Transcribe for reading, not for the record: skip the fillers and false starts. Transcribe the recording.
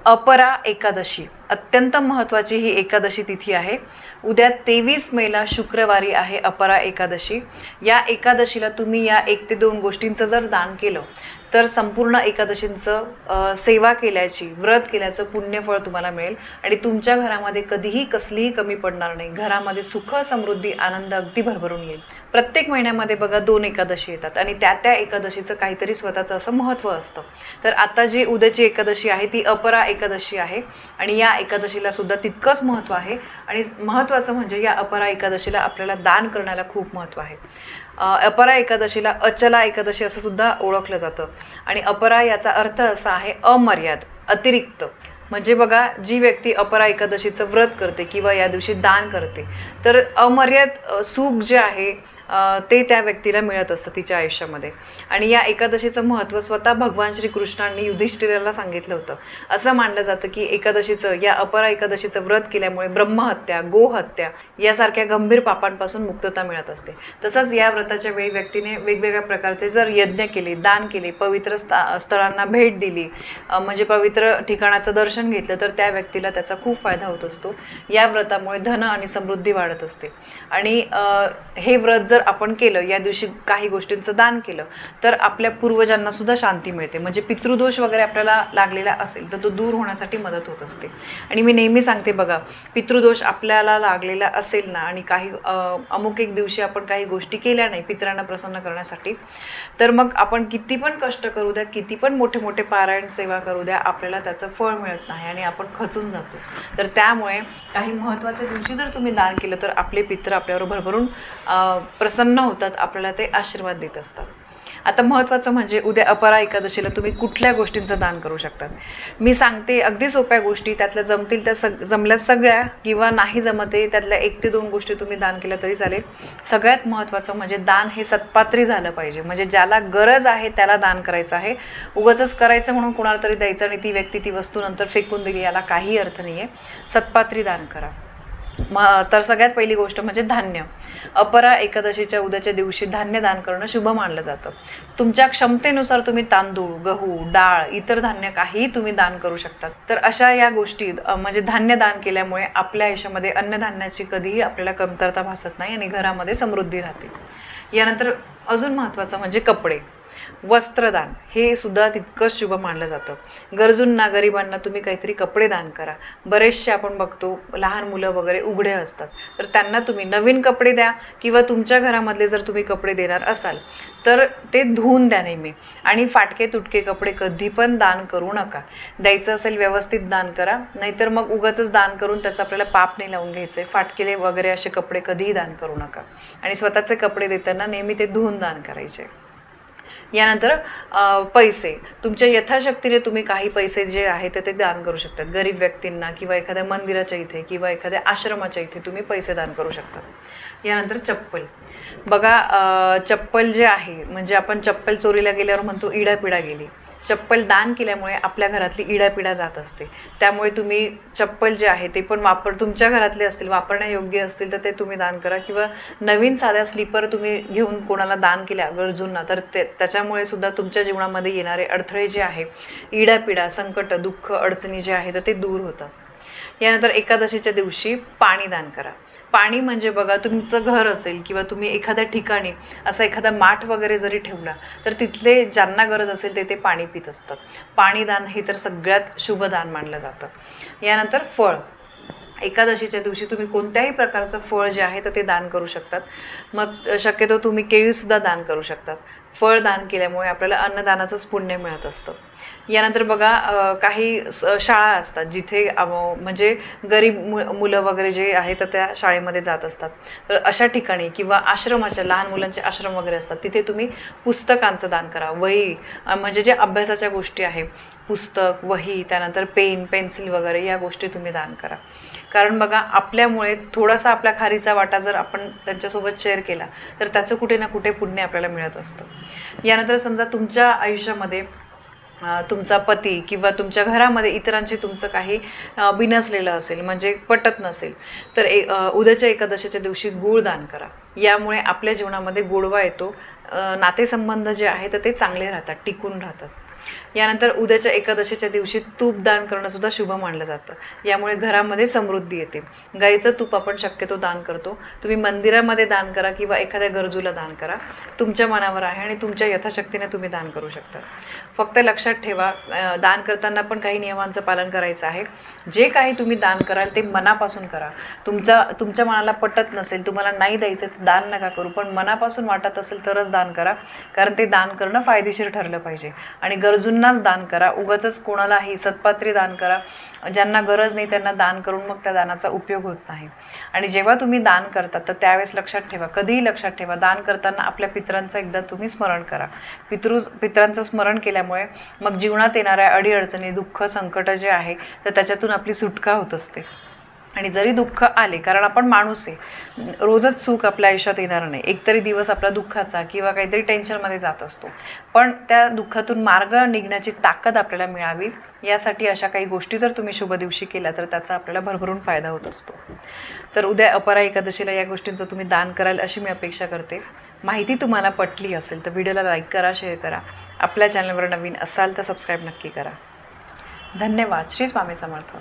अपरा एकादशी अत्यंत महत्त्वाची ही एकादशी तिथी आहे। उद्या 23 मेला शुक्रवारी आहे अपरा एकादशी। या एकादशीला तुम्ही या 1 ते 2 गोष्टींचं जर दान केलं तर संपूर्ण एकादशींचं सेवा केल्याची, व्रत केल्याचं पुण्यफळ तुम्हाला मिळेल आणि तुमच्या घरामध्ये कधीही कसलीही कमी पडणार नाही। घरामध्ये सुख, समृद्धी, आनंद अगदी भरभरून येईल। प्रत्येक महिन्यामध्ये बघा 2 एकादशी येतात आणि त्या एकादशीचं काहीतरी स्वतःचं असं महत्त्व असतं। तर आता जी उद्याची एकादशी आहे ती अपरा एकादशी आहे आणि या एकादशीला सुद्धा तितकंच महत्त्व आहे आणि महत्त्वाचं म्हणजे या अपरा एकादशीला आपल्याला दान करण्याला खूप महत्त्व आहे। अपरा एकादशीला अचला एकादशी असं सुद्धा ओळखलं जातं आणि अपरा याचा अर्थ असा आहे अमर्याद, अतिरिक्त। म्हणजे बघा, जी व्यक्ती अपरा एकादशीचं व्रत करते किंवा या दिवशी दान करते तर अमर्याद सुख जे आहे ते त्या व्यक्तीला मिळत असतं तिच्या आयुष्यामध्ये। आणि या एकादशीचं महत्त्व स्वतः भगवान श्रीकृष्णांनी युधिष्ठिराला सांगितलं होतं। असं मानलं जातं की एकादशीचं, या अपरा एकादशीचं व्रत केल्यामुळे ब्रह्महत्या, गोहत्या यासारख्या गंभीर पापांपासून मुक्तता मिळत असते। तसंच या व्रताच्या वेळी व्यक्तीने वेगवेगळ्या प्रकारचे जर यज्ञ केले, दान केले, पवित्र स्थळांना भेट दिली, म्हणजे पवित्र ठिकाणाचं दर्शन घेतलं तर त्या व्यक्तीला त्याचा खूप फायदा होत असतो। या व्रतामुळे धन आणि समृद्धी वाढत असते आणि हे व्रत जर आपण केलं, या दिवशी काही गोष्टींचं दान केलं तर आपल्या पूर्वजांना सुद्धा शांती मिळते। म्हणजे पितृदोष वगैरे आपल्याला लागलेला असेल तर तो दूर होण्यासाठी मदत होत असते। आणि मी नेहमी सांगते बघा, पितृदोष आपल्याला लागलेला असेल ना आणि काही अमुक एक दिवशी आपण काही गोष्टी केल्या नाही पितरांना प्रसन्न करण्यासाठी, तर मग आपण किती पण कष्ट करू द्या, किती पण मोठे मोठे पारायण सेवा करू द्या, आपल्याला त्याचं फळ मिळत नाही आणि आपण खचून जातो। तर त्यामुळे काही महत्त्वाच्या दिवशी जर तुम्ही दान केलं तर आपले पितर आपल्यावर भरभरून प्रसन्न होतात, आपल्याला ते आशीर्वाद देत असतात। आता महत्त्वाचं म्हणजे उद्या अपरा एकादशीला तुम्ही कुठल्या गोष्टींचं दान करू शकतात। मी सांगते अगदी सोप्या गोष्टी, त्यातल्या जमतील त्या जमल्या सगळ्या, किंवा नाही जमते त्यातल्या 1 ते 2 गोष्टी तुम्ही दान केल्या तरी चालेल। सगळ्यात महत्त्वाचं म्हणजे दान हे सत्पात्री झालं पाहिजे। म्हणजे ज्याला गरज आहे त्याला दान करायचं आहे। उगाचच करायचं म्हणून कोणाला तरी द्यायचं आणि ती व्यक्ती ती वस्तू नंतर फेकून दिली, याला काही अर्थ नाही आहे। सत्पात्री दान करा। तर सगळ्यात पहिली गोष्ट म्हणजे धान्य। अपरा एकादशीच्या उद्याच्या दिवशी धान्य दान करणं शुभ मानलं जातं। तुमच्या क्षमतेनुसार तुम्ही तांदूळ, गहू, डाळ, इतर धान्य काहीही तुम्ही दान करू शकतात। तर अशा या गोष्टी म्हणजे धान्य दान केल्यामुळे आपल्या आयुष्यामध्ये अन्नधान्याची कधीही आपल्याला कमतरता भासत नाही आणि घरामध्ये समृद्धी राहते। यानंतर अजून महत्त्वाचं म्हणजे कपडे, वस्त्रदान हे सुद्धा तितकंच शुभ मानलं जातं। गरजूंना, गरिबांना तुम्ही काहीतरी कपडे दान करा। बरेचसे आपण बघतो लहान मुलं वगैरे उघडे असतात, तर त्यांना तुम्ही नवीन कपडे द्या किंवा तुमच्या घरामधले जर तुम्ही कपडे देणार असाल तर ते धुवून द्या नेहमी। आणि फाटके तुटके कपडे कधी पण दान करू नका। द्यायचं असेल व्यवस्थित दान करा, नाहीतर मग उगाचच दान करून त्याचं आपल्याला पाप नाही लावून घ्यायचं आहे। फाटकेले वगैरे असे कपडे कधीही दान करू नका आणि स्वतःचे कपडे देताना नेहमी ते धुवून दान करायचे। यानंतर पैसे, तुमच्या यथाशक्तीने तुम्ही काही पैसे जे आहे ते दान करू शकतात। गरीब व्यक्तींना किंवा एखाद्या मंदिराच्या इथे किंवा एखाद्या आश्रमाच्या इथे तुम्ही पैसे दान करू शकतात। यानंतर चप्पल, बघा चप्पल जे आहे म्हणजे आपण चप्पल चोरीला गेल्यावर म्हणतो इडापिडा गेली। चप्पल दान केल्यामुळे आपल्या घरातली इडापिडा जात असते। त्यामुळे तुम्ही चप्पल जे आहे ते पण तुमच्या घरातले असतील, वापरण्यायोग्य असतील तर ते तुम्ही दान करा किंवा नवीन साध्या स्लीपर तुम्ही घेऊन कोणाला दान केल्या गरजूंना तर त्याच्यामुळे सुद्धा तुमच्या जीवनामध्ये येणारे अडथळे जे आहे, इडापिडा, संकट, दुःख, अडचणी जे आहे तर ते दूर होतात। यानंतर एकादशीच्या दिवशी पाणी दान करा। पाणी म्हणजे बघा, तुमचं घर असेल किंवा तुम्ही एखाद्या ठिकाणी असा एखादा माठ वगैरे जरी ठेवला तर तिथले ज्यांना गरज असेल ते पाणी पित असतात। पाणीदान हे तर सगळ्यात शुभ दान मानलं जातं। यानंतर फळ, एकादशीच्या दिवशी तुम्ही कोणत्याही प्रकारचं फळ जे आहे तर ते दान करू शकतात। मग शक्यतो तुम्ही केळीसुद्धा दान करू शकतात। फळ दान केल्यामुळे आपल्याला अन्नदानाचंच पुण्य मिळत असतं। यानंतर बघा काही शाळा असतात जिथे म्हणजे गरीब मुलं वगैरे जे आहे तर त्या शाळेमध्ये जात असतात, तर अशा ठिकाणी किंवा आश्रमाच्या लहान मुलांचे आश्रम वगैरे असतात तिथे तुम्ही पुस्तकांचं दान करा। वही म्हणजे जे अभ्यासाच्या गोष्टी आहे, पुस्तक, वही, त्यानंतर पेन, पेन्सिल वगैरे या गोष्टी तुम्ही दान करा। कारण बघा, आपल्यामुळे थोडासा आपल्या खारीचा वाटा जर आपण त्यांच्यासोबत शेअर केला तर त्याचं कुठे ना कुठे पुण्य आपल्याला मिळत असतं। यानंतर समजा तुमच्या आयुष्यामध्ये तुमचा पती किंवा तुमच्या घरामध्ये इतरांची तुमचं काही बिनसलेलं असेल, म्हणजे पटत नसेल, तर उद्याच्या एकादशीच्या दिवशी गूळ दान करा। यामुळे आपल्या जीवनामध्ये गोडवा येतो, नातेसंबंध जे आहे तर ते चांगले राहतात, टिकून राहतात। यानंतर उद्याच्या एकादशीच्या दिवशी तूप दान करणं सुद्धा शुभ मानलं जातं. यामुळे घरामध्ये समृद्धी येते. गाईचं तूप आपण शक्यतो दान करतो. तुम्ही मंदिरामध्ये दान करा किंवा एखाद्या गरजूला दान करा, तुमच्या मनावर आहे आणि तुमच्या यथाशक्तीने तुम्ही दान करू शकता. फक्त लक्षात ठेवा, दान करताना पण काही नियमांचं पालन करायचं आहे. जे काही तुम्ही दान कराल ते मनापासून करा. तुमच्या मनाला पटत नसेल, तुम्हाला नाही द्यायचं तर दान नका करू, पण मनापासून वाटत असेल तरच दान करा, कारण ते दान करणं फायदेशीर ठरलं पाहिजे. आणि गरजूंनाच दान करा, उगाचच कोणालाही सत्पात्री दान करा. ज्यांना गरज नाही त्यांना दान करून मग त्या दानाचा उपयोग होत नाही. आणि जेव्हा तुम्ही दान करता तर त्यावेळेस लक्षात ठेवा, कधीही लक्षात ठेवा, दान करताना आपल्या पितरांचं एकदा तुम्ही स्मरण करा. पितरांचं स्मरण केल्यामुळे मग जीवनात येणाऱ्या अडीअडचणी, दुःख, संकट जे आहे तर त्याच्यातून आपली सुटका होत असते. आणि जरी दुःख आले, कारण आपण माणूस आहे, रोजच सुख आपल्या आयुष्यात येणार नाही, एकतरी दिवस आपला दुःखाचा किंवा काहीतरी टेन्शनमध्ये जात असतो, पण त्या दुःखातून मार्ग निघण्याची ताकद आपल्याला मिळावी यासाठी अशा काही गोष्टी जर तुम्ही शुभ दिवशी केल्या तर त्याचा आपल्याला भरभरून फायदा होत असतो. तर उद्या अपरा एकादशीला या गोष्टींचं तुम्ही दान कराल अशी मी अपेक्षा करते. माहिती तुम्हाला पटली असेल तर व्हिडिओला लाईक करा, शेअर करा. आपल्या चॅनलवर नवीन असाल तर सबस्क्राईब नक्की करा. धन्यवाद. श्री स्वामी समर्थ.